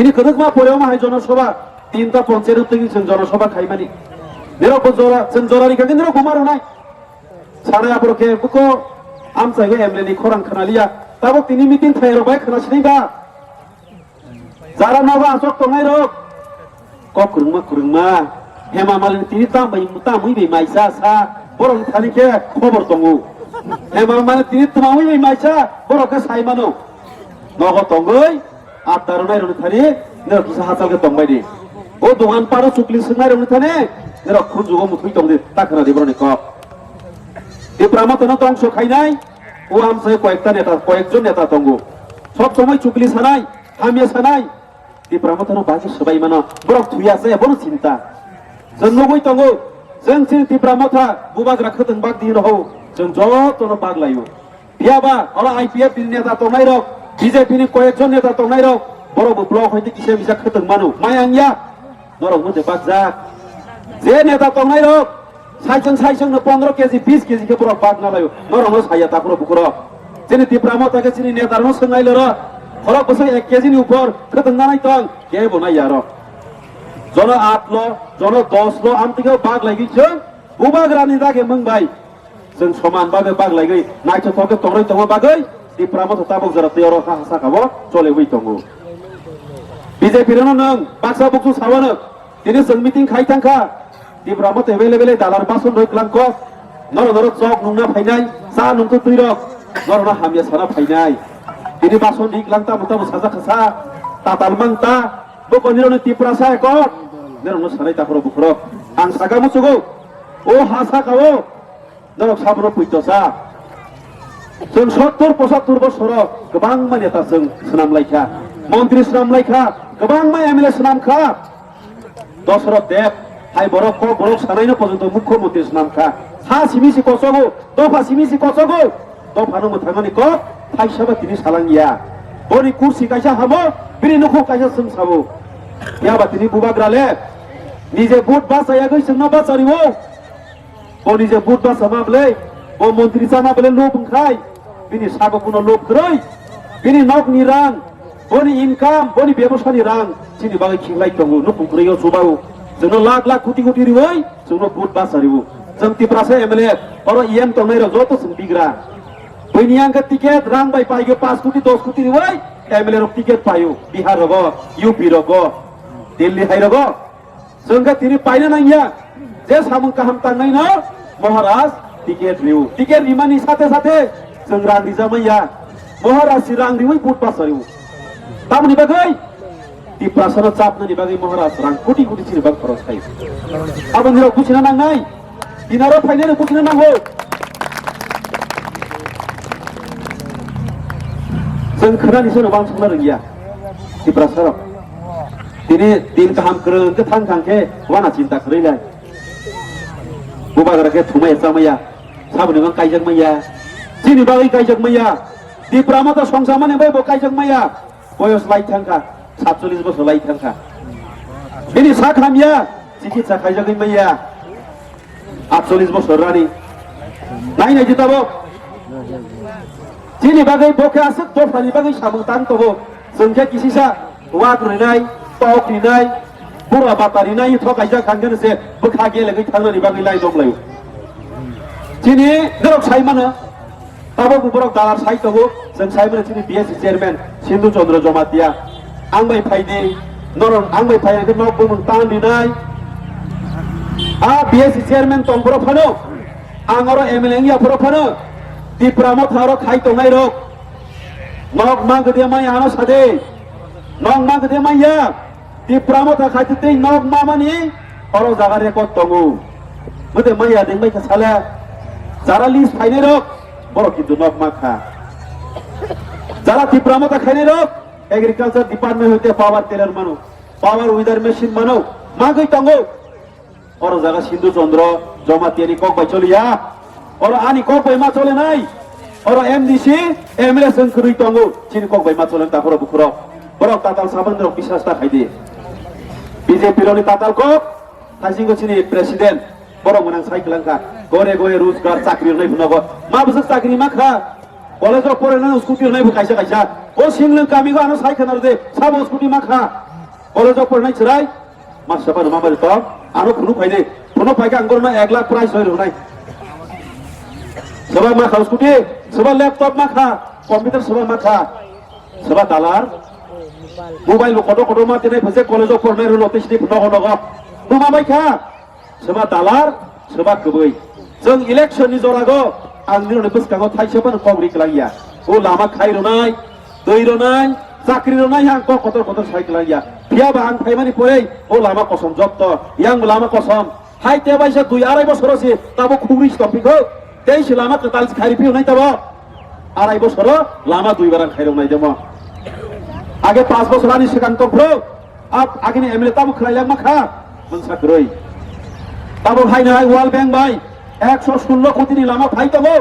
তিনি কতকমা পরেও মাহাই জনসভা 3টা পঞ্চায়েত থেকে জনসভা খাইমানি নেরক জরা জরারি কাকে নেরক কুমার নাই সারে আপরকে বুকো আমসাইগো এমএলএ খরাং খানালিয়া তাবো তিনি মিটিং থাইরবাই খানাসিবা যারা নাবা আসক তংনাই রক কুরুংমা হেমা মালিনী তিনি তামুই বে মাইসা সা বরং থানিকে খবর দङो হেমা মালিনী তিনি তামুই বে মাইসা বরকে সাইমানো নগ দङै আতারনাই রনি থানি নেরক কিসা হাসালকে দংবাইদি ও দোকান পারো চুকলি সঙ্গাই রনি থানি নেরক খুনজুগো মুথুই দংদি তাখানা দিবরনি ক ধ্বংস খাইনাই ও আমসাই কয়েকজন নেতা দङ সব সময় চুকলি সানাই হামিয়া সানাই ত্রিপুরামতন বাকি সবাই মানো বরক থুই আছে বড় চিন্তা जों नुबाय दङ जों ত্রিপুরামতা বুবাग राखोदों बाग दिन हो जों जतनो बाग लायो बियाबा अरा आईपीएफ नेता दंनाय रक बीजेपी नि कয়েকজন नेता दंनाय रक बरबो ब्लक हयते किसे बिसा खोदों मानो मायांगिया नरक मते बाग जा जे नेता दंनाय रक साइजों 15 केजी 20 केजी के बरक बाग नालायो नरक साया तापुरो बुकुरो जेने ত্রিপুরাमता के सिनि नेतारनो सोंनाय लर हरक बसै 1 केजी नि ऊपर खोदों नानाय दं के बनाय यार জন 8 लो জন 10 लो आमतिगो बाग लायगै जों बुबाग रानि दागे मंबाय जों समान बागे बाग लायगै नायथ थके तंग्रै तंग बागै ত্রিপুরাमता ताबक जरा तेरो हासा खाबो चलेबै दङ बीजेपी रनो नों बाक्सा बुकु सावनो दिनै जों मिटिं खायथांखा ত্রিপুরাमता अवेलेबल दालार बासन रैक्लांक नर चक नुंना फायनाय सा नुंखो तैरक नरना हामिया साना फायनाय दिनै बासन दिक्लांता मुता साजा खसा ताताल मांता बकनिरनो ত্রিপুরা सा एक नेरनो सानाय ताखरो बुखरो आं सागा मुसुगो ओ हासा खावो नरक साबनो फैतसा जों 70-75 बोसोर गोबां नेता जों सोनामलायखा मन्त्रि सोनामलायखा गोबां एमएलए सोनामखा दशरथ देव हाय बरक सानायनो पर्यन्त मुख्यमन्त्रि सोनामखा सा सिमिसि कसगो दफा सिमिसि कसगो दफानो मोथांगनि क थाइसाबा तिनि सालांगिया बनि कुर्सि कायसा हाबो बिनि नखौ कायसा जों साबो याबा तिनि बुबाग्राले निजे बुट बासायागै जोंना बासारिवो बनि जे बुट बासा माबले ओ मन्त्रि जाना बले लोब खाय बिनि सागपुनो लोब ग्रै बिनि नकनि रां बनि इनकाम बनि व्यवसायनि रां सिनि बागै खिंलाय दङ नुपुंख्रैयाव सुबाव जोंनो लाख कोटी रिवै जोंनो बुट बासारिवो जों ত্রিপুরাसे एमएलए और ईएम तंनाय र जतो जों बिग्रा बैनियांग टिकेट रां बाय पाइगो 5 कोटी 10 कोटी रिवै एमएलए र टिकेट पायो बिहार रगो यूपी रगो दिल्ली हाय रगो जोंगा तिनि पाइना नांगिया जे सामं काहाम तांनाय न महाराज टिकेट रिउ टिकेट रिमानि साथे साथे जों रां रिजामैया महाराज रां रिवै बुट बासारिवो तामनि बागै ত্রিপুরাসनो चापनि बागै महाराज रां कोटी सिनि बाग खरस खायो आबनिराव बुझिना नांनाय दिनारो फाइनानो बुझिना नांगौ जों खोनानिसो नबां संना रोंगिया ত্রিপুরাসनो दिनै दिन गाहाम ग्रों थां थांखे वाना चिन्ता खरैलाय बुबाग्राके थुमाय जामैया साबनिबा कायजोगमैया जिनि बागै कायजोगमैया ত্রিপুরাमता संसामाने बै कायजोगमैया बयस लाइथांखा 47 बोसोर लाइथांखा बिनि साखामिया चिकित्सा कायजोगमैया 48 बोसोर रानी नायनाय जिताबो जिनि बागै बके आसक दफानि बागै सामं तां तबो जोंखे किसिसा वाग्रिनाय तकरिनाय बुरा बातारिनाय थकायजा खांगोनसे बोखा गेलेगै थांनानै बागै लाइ दंलायो दिनै नरक साइमानो ताबो बरक दालार साइ दङो जों साइमानो दिनै बीएससी चेयरमैन सिन्धु चन्द्र जमातिया आंबाय फायदि नरन आंबाय फायनायखौ नकबो मोन तांदिनाय आ बीएससी चेयरमैन तंबरो फानो आंगर एमएलए या फरो फानो ত্রিপুরামता र खाइ दंनाय रक नक मा गदे माय आनो सादे नक मा गदे माया ত্রিপুরামता खाइते नक मामानि अर जागा रेकर्ड दङो मते माया देंबाय साला जारा लिस्ट फाइनाय रक बर किन्तु नक माखा जारा ত্রিপুরাमता खाइनाय रक एग्रीकल्चर डिपार्टमेंट होते पावर टेलर मानो पावर विदार मेशिन मानो मागै दङो अर जागा सिन्धु चन्द्र जमातियानि कक बाय चलिया और आनी कक बाय मा चले नाय और एमडीसी एमएलए जों खरै दङो सिनि कक बाय मा चले ताखरो बुखरो बरक ताताल साबन रक बिसासता खाइदे बीजेपी रनि ताताल कक थासिंगो सिनि प्रेसिडेंट बरक मोनां साइक्लांखा गरे गरे रोजगार चाकरि होनाय बुनागो मा बस चाकरि मा खा कलेज परेना स्कुटी होनाय बुखायसा खायसा ओ सिंलं कामिगो आनो साइखनार दे साबो स्कुटी मा खा কলেজত পড়নাই ছিরাই মাস্টার পানো মাবারি তো আরো কোনো ফাইদে কোনো ফাইকে আঙ্গুর না 1 লাখ প্রাইস হইল নাই সবাই মা খাও স্কুটি সবাই ল্যাপটপ মা খা কম্পিউটার সবাই মা খা সবাই দালার মোবাইল কত কত মা তেনে ফেসে কলেজত পড়নাই রো নটিস দি নগ নগ বুমা মাই খা সবাই দালার সবাই কবই जों इलेक्शननि जरागो आंनि रने बसकागो थाइसेबानो कग्रिक लागिया ओ लामा खाइरो नाय दैरो नाय चाकरिरो नाय आं कतर कतर साइकेल लागिया फियाबा आं थाइमानि परे ओ लामा कसम जक्त यां लामा कसम हाइते बाइसा 2-2.5 বছরছি তাবো খুবই টপিকো তেইশ লামা কতাল খাইরি পিও নাই তাবো 2.5 বছর লামা 2 বার খাইরো নাই দেমো আগে 5 বছর আনি সেখান তো ব্রো আপ আগে নি এমএলএ তাবো খাইলাম মাখা মনসা করই তাবো ভাই নাই ওয়াল ব্যাংক ভাই 116 কোটি নি লামা ফাইতো গো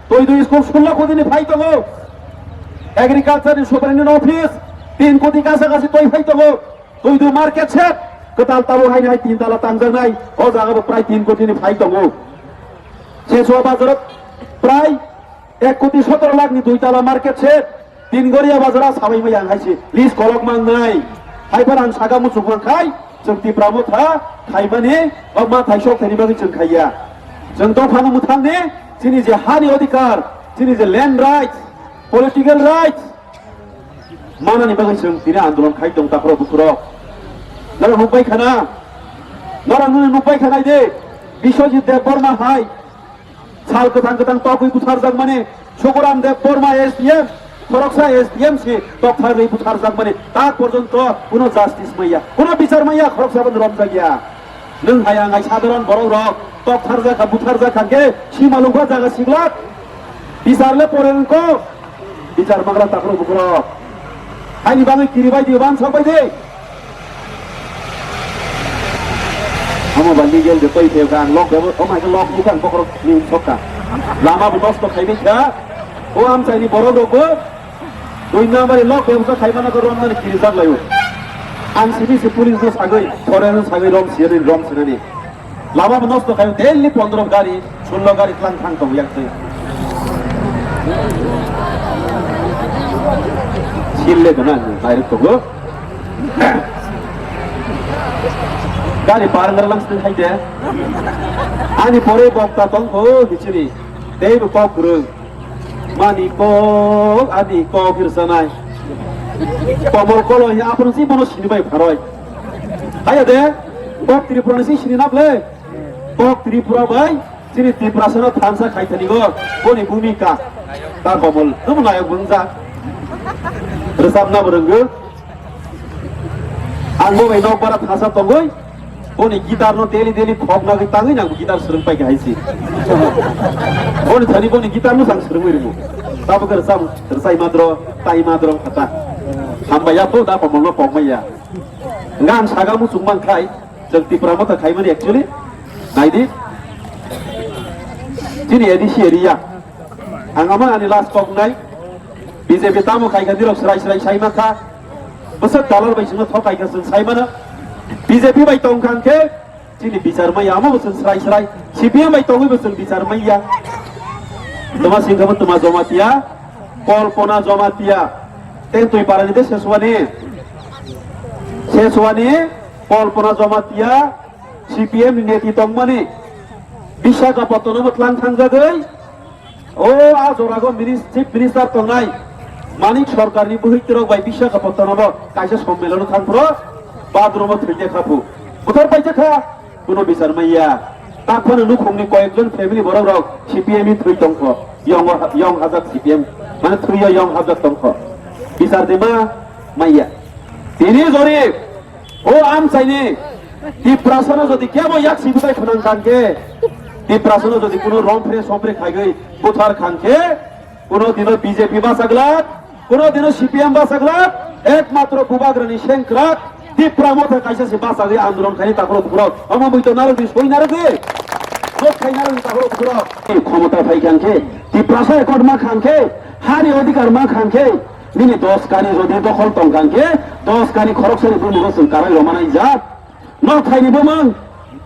তুই দুই স্কুল 16 কোটি নি ফাইতো গো এগ্রিকালচার সুপারিনটেন্ডেন্ট অফিস 3 কোটি কাছাকাছি তুই ফাইতো গো তুই দুই মার্কেট সেট কতাল তাবো হাই নাই 3 তালা তাংজাং নাই ও জায়গা প্রায় 3 কোটি নি ফাইতো গো শেষোয়া বাজারত প্রায় 1 কোটি 17 লাখ নি 2 তালা মার্কেট সেট 3 গড়িয়া বাজারা সাবাই মাই আং হাইছে লিস্ট কলক মান নাই হাইবার আং সাগা মুসুকমান খাই जोंति प्रामथा खाइमाने मा थाइसक थाइनि बागै जों खाइया जों दफानो मुथांने जोंनि जे हानि अधिकार जोंनि जे लैंड राइट्स पलिटिकल राइट्स मानानि बागै जों दिनै आन्दोलन खाइ दं ताखरो बुखुरो नरा नुबाय खाना नरा नुबाय खानाय दे बिश्वजित देव बर्मा हाय साल गोथां गोथां तकै बुथारजाक माने सुगुराम देव बर्मा एसडीएम খরকসা এসডিএম সি তকথার এই বুথার জাক মানে তা পর্যন্ত কোনো জাস্টিস মাইয়া কোনো বিচার মাইয়া খরকসা বন্ধ রমজা গিয়া নং হায়া আই সাধারণ বড় রক তকথার জাকা বুথার জাকাকে সীমালুকা জায়গা সিগলাক বিচারলে পড়েন কো বিচার মাগরা তাকরো বুকর আইনি বাঙাই কিরিবাই দিবান সবাই দে আমো বান্দি গেল যে কই ফেও গান লক দেব ও মাই লক বুকান বকর নিউ সকা লামা বস্ত খাইবে খা ও আম চাইনি বড় লোক দুই নাম্বারে লক ব্যবসা খাইবানা করে রমজানে কিরিজার লাইও আং সিবিসি পুলিশ নো সাগৈ ফরেন সাগৈ রম সিরি রম সিনানি লামা নষ্ট খাই দিল্লি 15 গাড়ি 16 গাড়ি ক্লাং থাং তো ইয়াকতে ছিললে না ডাইরেক্ট তো গাড়ি পার করলাম স্টেন খাইতে আনি পরে বক্তা তং ও হিচিনি দেব পকরু মানি কো আদি কো ফিরসানাই কমল কলো হি আপন সি বনো সিনিবাই ফারয় আয়া দে বক ত্রিপুরা সি সিনি নাবলে বক ত্রিপুরা ভাই সিনি ত্রিপুরা সনা থানসা খাইতানি গো বনি ভূমিকা তা কমল তুমি নায়ক বুনজা রসাব না বরঙ্গ আঙ্গো ভাই নক বারা থাসা তঙ্গই বনি গিটার নো দেলি দেলি খব না তাঙ্গি না গিটার সরং পাই গাইছি বনি থানি বনি গিটার নো সাং সরং ইরমু তাবো কে রসাই মাদ্র খাতা হামবায়া তো দা পমল পময়া ngan saga mu sumang khai jeng ti pramata khai mani actually naidi jini edisi area angama ani last kok nai BJP tamu khai ga dirok serai sai maka besat dalar bai sino thokai ga sun sai mana BJP bai tong khang ke jini bicar maya ma besun serai CPM bai tong besun bicar maya toma singgaman toma jomatia kolpona jomatia ten tui parani de শেষওয়ানি Kalpana Jamatia CPM নেতি তংমানি বিশাখাপত্তনম ত্লাং থাংজাগৈ ও আ জরাগো chief minister তংনাই মানিক সরকারনি বহিতরক বাই বিশাখাপত্তনম কাইসা সম্মেলন থাংপ্র বাদরুম থইতে খাপু কোথার পাইতে খা কোনো বিচার মাইয়া তারপরে নুখংনি কয়েকজন ফ্যামিলি বড় রক সিপিএম ই থই তংখ ইয়ং হাজার সিপিএম মানে থুইয়া ইয়ং হাজার তংখ বিচার দেমা মাইয়া তিনি জরিব ও আম চাইনি ত্রিপুরাসনে যদি কেবল এক সিবিতাই খুনাং খানকে ত্রিপুরাসনে যদি কোনো রমফ্রে সম্প্রে খাইগৈ কোথার খানকে কোনো দিনও বিজেপি বাসাগলাক কোনো দিনও সিপিএম বাসাগলাক একমাত্র বুবাগ্রনি সেংক্রাক ত্রিপুরা মধ্যে কাইসে বাসাগৈ আন্দোলন খাই তাকর পুরো অমবৈত নারদি সই নারদি সব খাই নারদি তাকর পুরো ক্ষমতা পাই খানকে ত্রিপুরাসে একটমা খানকে হারি অধিকার মা খানকে নিনি 10 কানি যদি দখল তংকানকে 10 কানি খরকসরি বুমুগসন কারাই রমানাই জাত নথাইনি বমং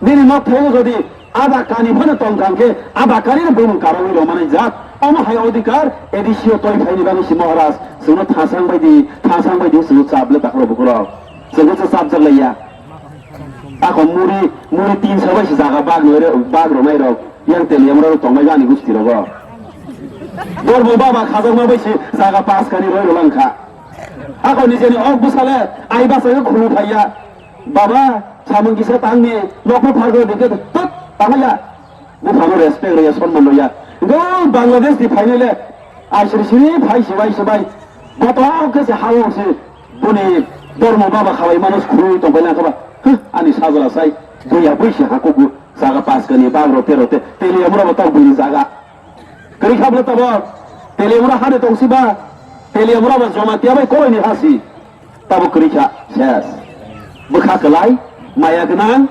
নিনি নথাইও যদি আধা কানি ফনে তংকানকে আধা কানি বুম কারাই রমানাই জাত অমহাই অধিকার এডিসিও তৈ ফাইনি বাংসি মহারাজ সুনো থাসাং বাইদি সুনো চাবলে তাকলো বুকুর जोंखौसो साबजालाया आखौ मुरि 300 बायसो जागा बाग्रमाय रग yang teleamro tongmai gani gusti rogo dorbo baba khazama baisi jaga pass kani roi rolangkha ako nijeni ok busale ai basa ko khulu phaiya baba samung kisa tangni lokmo phargo deke tot tamaya bu phano respect roya সম্মান roya go bangladesh di finale ashri shiri phai sibai sibai goto kese hawo se buni dormo baba khawai manus khulu tongmai na khaba ani sajala sai goya baisi hakogu jaga pass kani bagro terote teleamro batau buni jaga kari khabla tabo teleamro hane tongsiba teleamro ba jomatia bai koi ni hasi tabo kari kha ses bukha kelai maya genang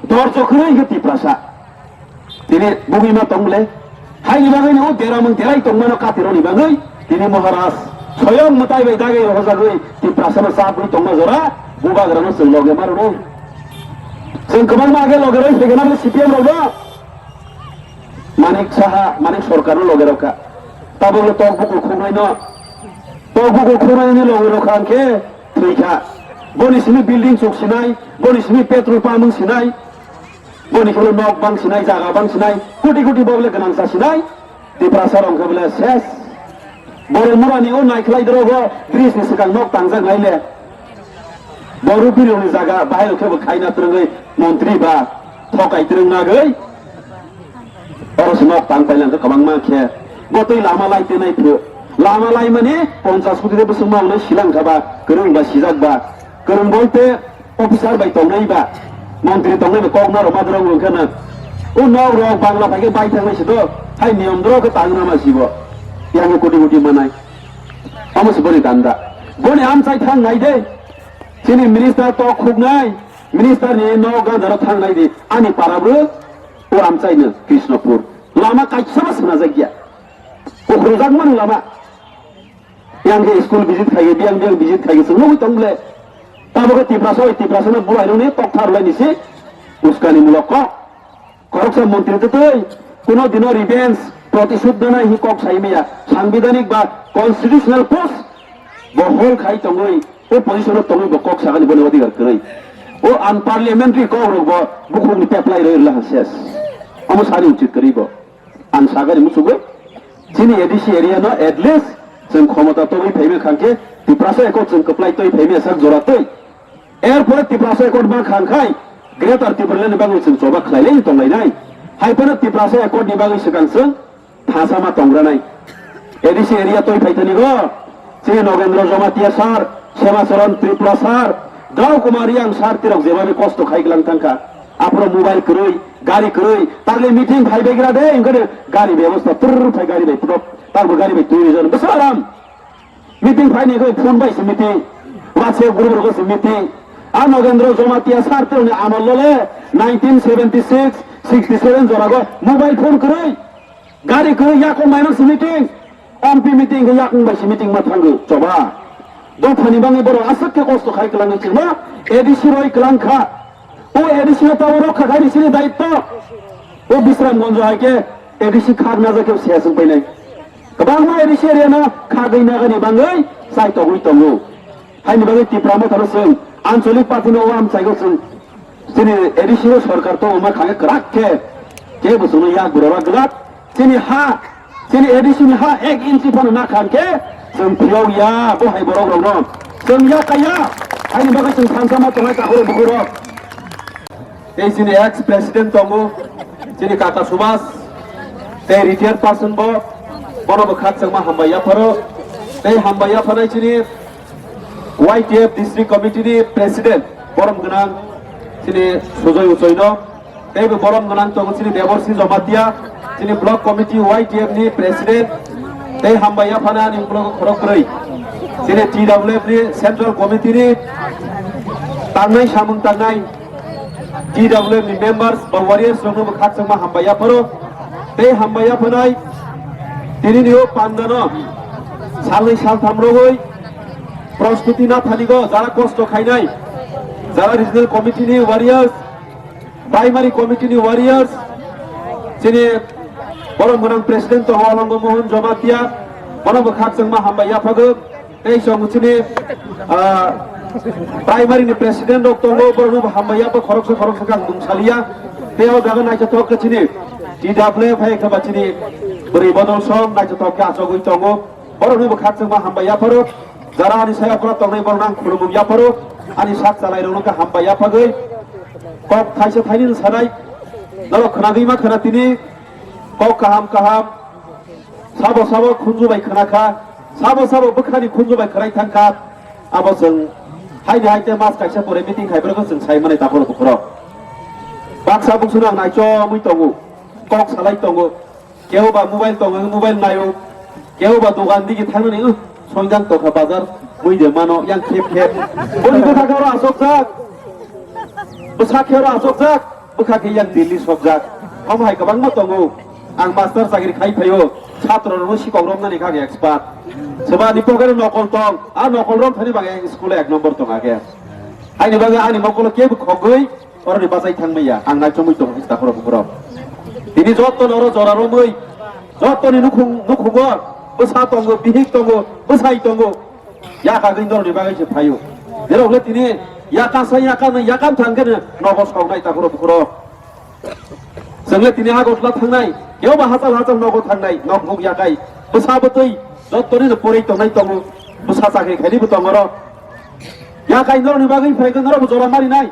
dorjo khrei geti prasa tini bumi ma tongle hai ni bagai no deramang derai tongmano katiro ni bagai tini maharaj soyong mutai bai dagai hojagoi ti prasana sabri tongma jora bubagrano sengloge maru जों गोबां मागे लगेरै फैगोन CPM रावबो मानिक साहा मानिक सरकारनो लगेरखा ताबो तो बुकु खुंनायनो लगेरखा आंखे थैखा बनिसिनि building सुखसिनाय बनिसिनि petrol pump सिनाय बनिखौल नक बां सिनाय जागा बां सिनाय कोटि कोटि बबले गोनां जासिनाय दिप्रासार अंखबले सेस बर मुरानि ओ नायख्लायदरबो ब्रिजनि सिगां नक तांजांनायले baru pilih ni jaga bahaya kebo kaina terengai menteri ba thokai terengagai orang semua tangkai lang ke kamang makhe gotoi lama lai tenai thu lama lai mane 50 koটি de besumma ulai silang khaba kerung ba sijak ba kerung bolte officer bai tongnai ba menteri tongnai ba kok na roma drong kana o no ro bangla bai ke bai thangai sido hai niyam dro ke tangna ma sibo yang koটি koটি manai amos boni danda boni am chai thang nai de sini minister to khugnai minister ni no gadar thangnai di ani parabro o amchaino krishnapur lama kaitsama sna jagya o khurjak man lama yang ke school visit khai biang visit khai sungno tongle taboga tiprasa na buai ne tokthar lai nisi uskani mulok corruption মন্ত্রী তো তুই কোন দিন revenge প্রতিশোধ না হি cock সাইমিয়া সাংবিধানিক বা constitutional post বহল খাই তঙ্গই o position of Tommy Bokok Sagani Bonavati Kari. O unparliamentary cover of Buku Taplai Rela says. Almost Hari Chikaribo. And Sagari Musugo. Sini Edishi area no at least some Komata Tomi Payme Kanke, the Prasa Coats and Kaplai Toy Payme Sagzoratoi. Airport the Prasa Code Bank Hankai, Greater Tiberland Bangus and Soba Clay Tongai. Hyper the Prasa Code Nibagus Concern, Tasama Tongranai. Edishi area Toy Paitanigo. Sini Nogendro Jomatia Sar. Semasaran Tripura sar, Gau Kumari yang sar tirok zebabi kosto khaiglang tangka. Apro mobile keroi, gari keroi, tarle meeting bhai begira de, ingkade gari ବ୍ୟବস্থা tur bhai gari be prop, tarbo gari be tourism besaram. Meeting bhai ne koi phone bai meeting, WhatsApp group ro meeting. Anogendro Jomatia sar tirok amal lole 1976, 67 jorago mobile phone keroi, gari keroi yakong minus meeting, MP meeting yakong bai meeting mathangu coba. Do phani bangi boro asak ke kosto khai kelang chima edisi roi kelang kha o edisi ta boro kha gari sini daitto o bisram gonjo haike edisi khag na jake siasung painai kabang ma edisi area na kha gai na gani bangai sai to gui tongu hai ni bangai tipramo tarasung ancholik party no am sai go sung sini edisi ro sarkar to ma khage krak ke busunu ya gurora glat sini edisi ni ha 1 inch pan na khan ke जों पियाव या बहाय बरग रग न जों या काया आइनि बागै जों थांसामा तंगाय काखरो बुखुरो ए सिनि एक्स प्रेसिडेंट तंगो सिनि काका सुभाष ते रिटायर्ड पर्सन बो बनो बखात जों मा हामबाया फरो ते हामबाया फनाय सिनि वाइटिएफ डिस्ट्रिक्ट कमिटि नि प्रेसिडेंट बरम गनां सिनि सुजय उचयनो ते बरम गनां तंगो सिनि देवरसि जमातिया सिनि ब्लक कमिटि वाइटिएफ नि president They hambaya pana ni blog khorokrai sini TWF ni central committee ni tangnai samung tangnai TWF ni members ba warriors rong khat sama hambaya paro they hambaya panai tini ni pandano salai sal thamrogoi prostuti na thanigo jara kosto khainai jara regional committee ni warriors primary committee ni warriors sini Borong Gunang Presiden to Hawalanggo Mohon Jomatia, Borong Bakhat Sengma Hambaya Pagub, Song Sini primary president दंगो बरनु हामबाया खरकसे गां बुंसालिया बेयाव दागो नायथाव कचिनि टिडाब्ले फाय खबाचिनि बोरै बदल सम नायथाव के आचगै दंगो बरनु खाचों मा हामबाया फरो जरा नि सायाफोरा तंनाय बरनां खुलुमुया फरो आनि साक चालायरनो का हामबाया फागै कक थाइसे थाइनि सानाय नरो खोनादैमा खोनातिनि कक काहाम साबो खुनजुबाय खोनाखा साबो बोखानि खुनजुबाय खोनाय थांखा आबो जों हायदे हायदे मास काइसा परे मिटिं खाइब्रखौ जों सायमानै दाखर बुखरो बाक्सा बुंसुना नायचो मै दंगो कक सालाय दंगो केवबा मोबाइल नायो केवबा दखान दिगि थांनानै सयजां तका बाजार मैदे मानो यां खेब बयबो थाखारो आसक जाक बसाखेरो आसक जाक बखाखे यां दिल्ली सब जाक हमहाय गोबां मा दंगो आं मास्टार सागिरि खाइफायो छात्रनो सिखावरमनानै खागे एक्सपार्ट सोरबा निपगरे नकल दं आ नकल रम थानि बागे स्कुल 1 नम्बर दं आगे आइनि बागे आंनि नकल केबो खगै अरनि बाजाय थांमैया आं नायचो मै दं हिस्ताखरो बुखरो दिनि जत्त नरो जरारो मै जत्तनि नुखुगो बसा दंगो बिहिक दंगो बसाय दंगो याका गैन्दरनि बागे से फायो जेरावले दिनि याकाम थांगोन नगस सावनाय दाखरो बुखरो जोंले दिनि आगतला थांनाय केवबा हाजाल नगो थांनाय नगमुग याकाय बसाबोतै जत्तनि परै दंनाय दंगो बसा जागे खायनिबो दंगरो याकाय नरनि बागे फैगोन नरो जरा मारिनाय